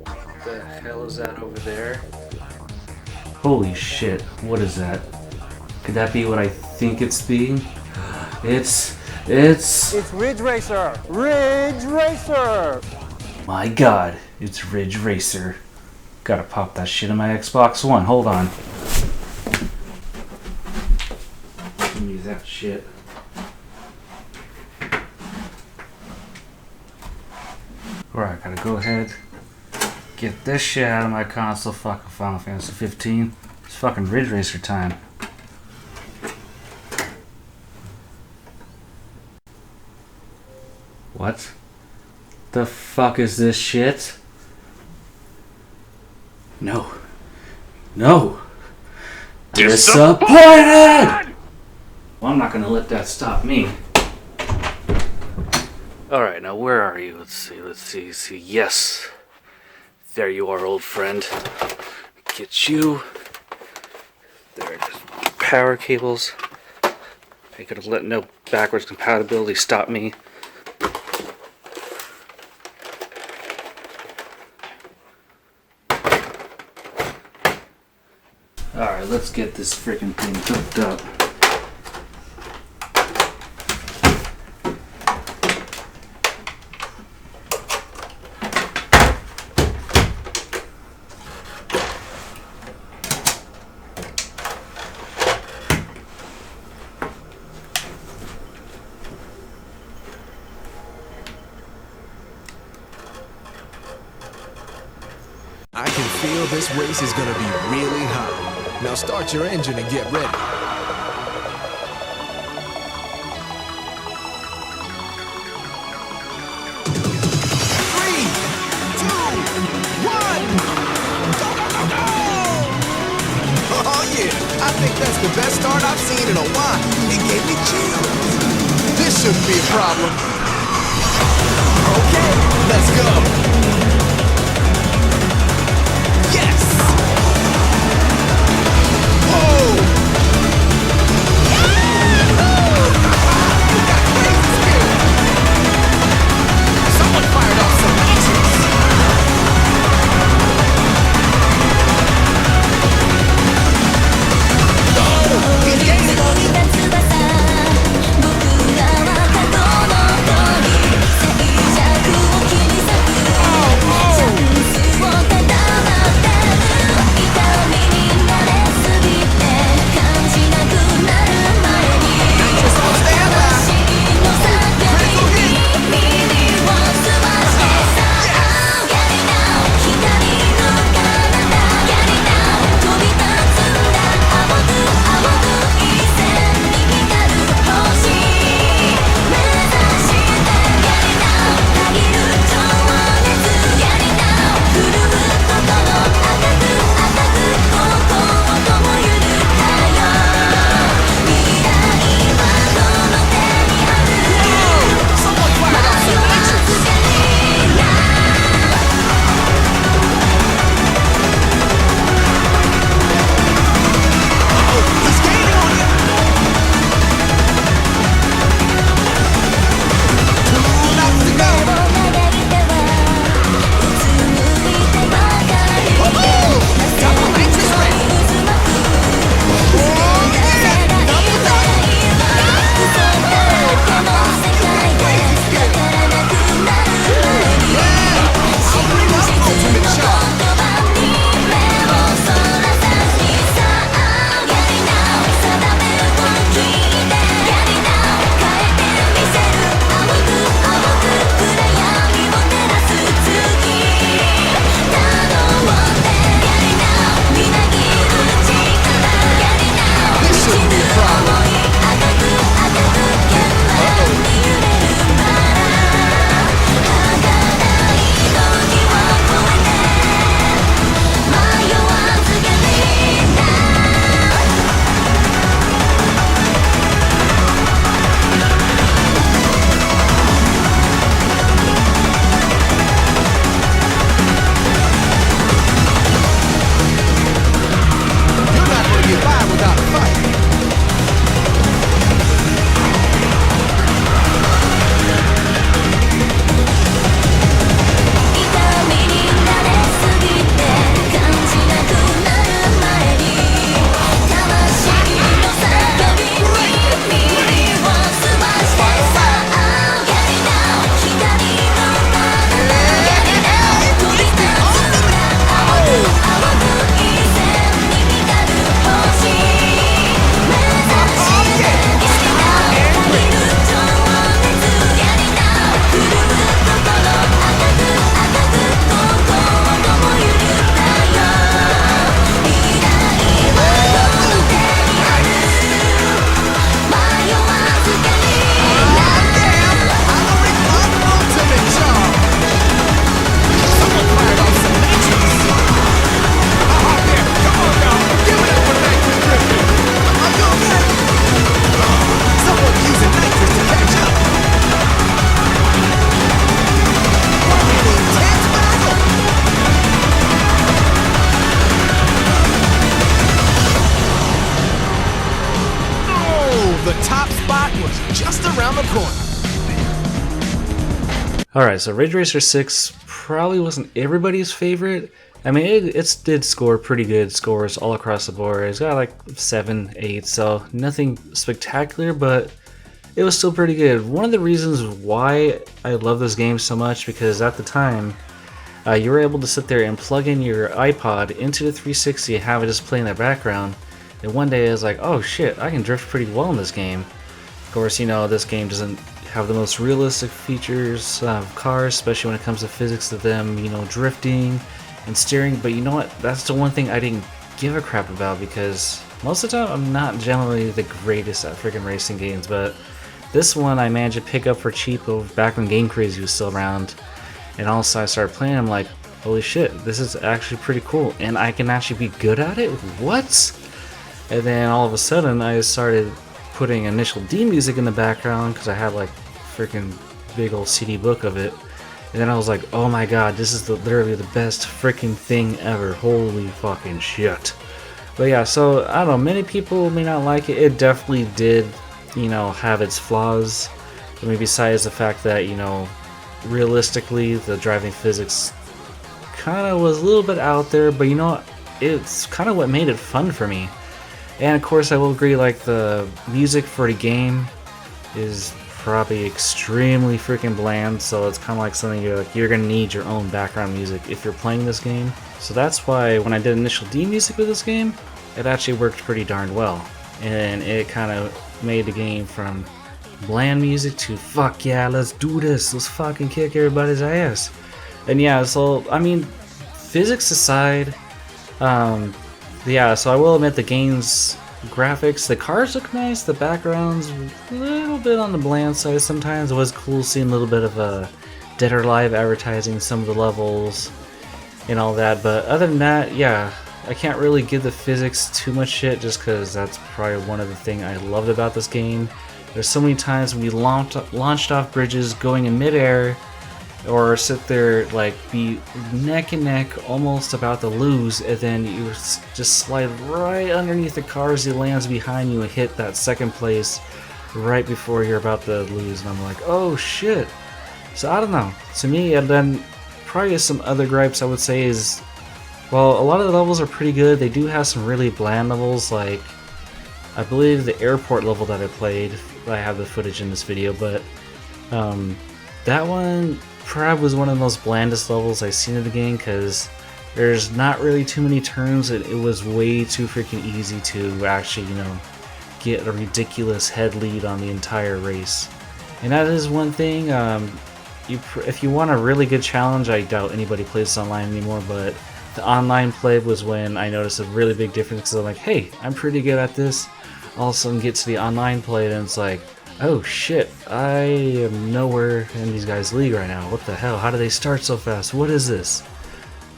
What the hell is that over there? Holy shit, what is that? Could that be what I think it's being? It's Ridge Racer! Ridge Racer! My god, it's Ridge Racer. Gotta pop that shit in my Xbox One. Hold on. Give me that shit. Alright, gotta go ahead. Get this shit out of my console. Fucking Final Fantasy 15. It's fucking Ridge Racer time. What the fuck is this shit? No. No. Disappointed! Well, I'm not gonna let that stop me. Alright, now where are you? Let's see. Yes. There you are, old friend. Get you. There it is. Power cables. I could have let no backwards compatibility stop me. Alright, let's get this freaking thing hooked up. I can feel this race is gonna be really hot. Now start your engine and get ready. 3, 2, 1, go, go, go, go! Oh yeah, I think that's the best start I've seen in a while. It gave me chills. This shouldn't be a problem. Okay, let's go. The top spot was just around the corner. Alright, so Ridge Racer 6 probably wasn't everybody's favorite. I mean, it did score pretty good scores all across the board. It's got like 7, 8, so nothing spectacular, but it was still pretty good. One of the reasons why I love this game so much, because at the time, you were able to sit there and plug in your iPod into the 360 and have it just play in the background. And one day I was like, oh shit, I can drift pretty well in this game. Of course, you know, this game doesn't have the most realistic features of cars, especially when it comes to physics of them, you know, drifting and steering. But you know what? That's the one thing I didn't give a crap about, because most of the time I'm not generally the greatest at freaking racing games, but this one I managed to pick up for cheap back when Game Crazy was still around. And also I started playing, I'm like, holy shit, this is actually pretty cool, and I can actually be good at it? What? And then all of a sudden I started putting Initial D music in the background, because I had like freaking big old CD book of it. And then I was like, oh my god, this is literally the best freaking thing ever. Holy fucking shit. But yeah, so I don't know, many people may not like it. It definitely did, you know, have its flaws. I mean, besides the fact that, you know, realistically the driving physics kind of was a little bit out there, but you know what, it's kind of what made it fun for me. And of course I will agree, like, the music for the game is probably extremely freaking bland, so it's kind of like something you're gonna need your own background music if you're playing this game. So that's why when I did Initial D music with this game, it actually worked pretty darn well, and it kind of made the game from bland music to fuck yeah, let's do this, let's fucking kick everybody's ass. And yeah, so I mean, physics aside, yeah, so I will admit the game's graphics, the cars look nice, the background's a little bit on the bland side sometimes. It was cool seeing a little bit of a Dead or Alive advertising some of the levels and all that, but other than that, yeah, I can't really give the physics too much shit, just because that's probably one of the things I loved about this game. There's so many times when you launched off bridges going in midair, or sit there like be neck and neck almost about to lose, and then you just slide right underneath the cars, he lands behind you and hit that second place right before you're about to lose, and I'm like, oh shit. So I don't know, to me. And then probably some other gripes I would say is, well, a lot of the levels are pretty good. They do have some really bland levels, like I believe the airport level that I played, I have the footage in this video, but that one probably was one of the most blandest levels I've seen in the game, because there's not really too many turns, and it was way too freaking easy to actually, you know, get a ridiculous head lead on the entire race. And that is one thing, if you want a really good challenge, I doubt anybody plays this online anymore, but the online play was when I noticed a really big difference, because I'm like, hey, I'm pretty good at this. All of a sudden get to the online play, and it's like, oh shit, I am nowhere in these guys' league right now. What the hell? How do they start so fast? What is this?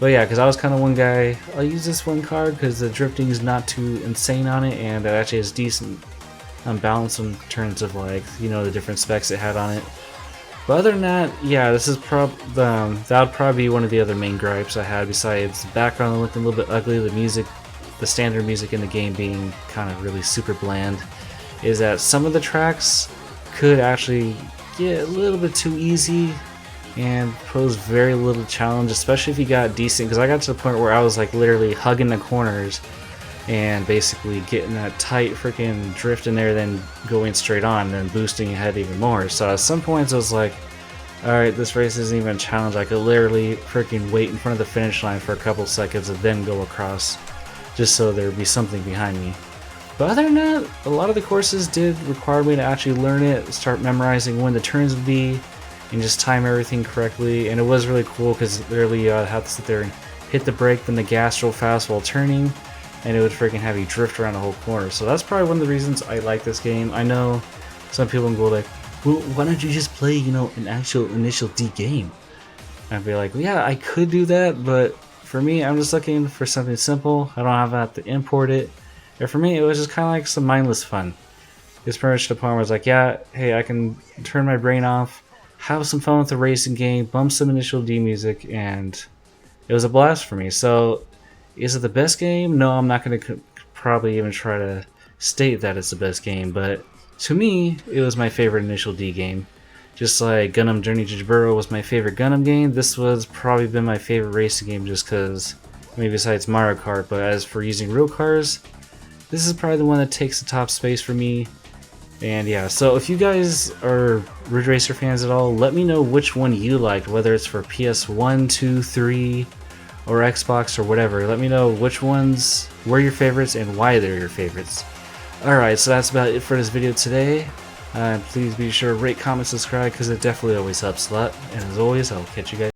But yeah, because I was kind of one guy, I'll use this one card because the drifting is not too insane on it, and it actually has decent balance in terms of, like, you know, the different specs it had on it. But other than that, yeah, this is that would probably be one of the other main gripes I had, besides the background looking a little bit ugly, the music, the standard music in the game being kind of really super bland, is that some of the tracks could actually get a little bit too easy and pose very little challenge, especially if you got decent, because I got to the point where I was like literally hugging the corners and basically getting that tight freaking drift in there, then going straight on and then boosting ahead even more. So at some points I was like, alright, this race isn't even a challenge. I could literally freaking wait in front of the finish line for a couple seconds and then go across, just so there'd be something behind me. But other than that, a lot of the courses did require me to actually learn it, start memorizing when the turns would be, and just time everything correctly. And it was really cool because literally I'd have to sit there and hit the brake, then the gas real fast while turning, and it would freaking have you drift around the whole corner. So that's probably one of the reasons I like this game. I know some people can go like, well, why don't you just play, you know, an actual Initial D game? I'd be like, well, yeah, I could do that, but for me, I'm just looking for something simple. I don't have to import it. And for me, it was just kind of like some mindless fun. It's pretty much the point where I was like, yeah, hey, I can turn my brain off, have some fun with the racing game, bump some Initial D music, and it was a blast for me. So, is it the best game? No, I'm not going to probably even try to state that it's the best game, but to me, it was my favorite Initial D game. Just like Gundam Journey to Jaburo was my favorite Gundam game, this was probably been my favorite racing game just because, maybe besides Mario Kart, but as for using real cars, this is probably the one that takes the top space for me. And yeah, so if you guys are Ridge Racer fans at all, let me know which one you liked, whether it's for PS1, 2, 3, or Xbox or whatever. Let me know which ones were your favorites and why they're your favorites. Alright, so that's about it for this video today. Please be sure to rate, comment, subscribe, because it definitely always helps a lot. And as always, I'll catch you guys.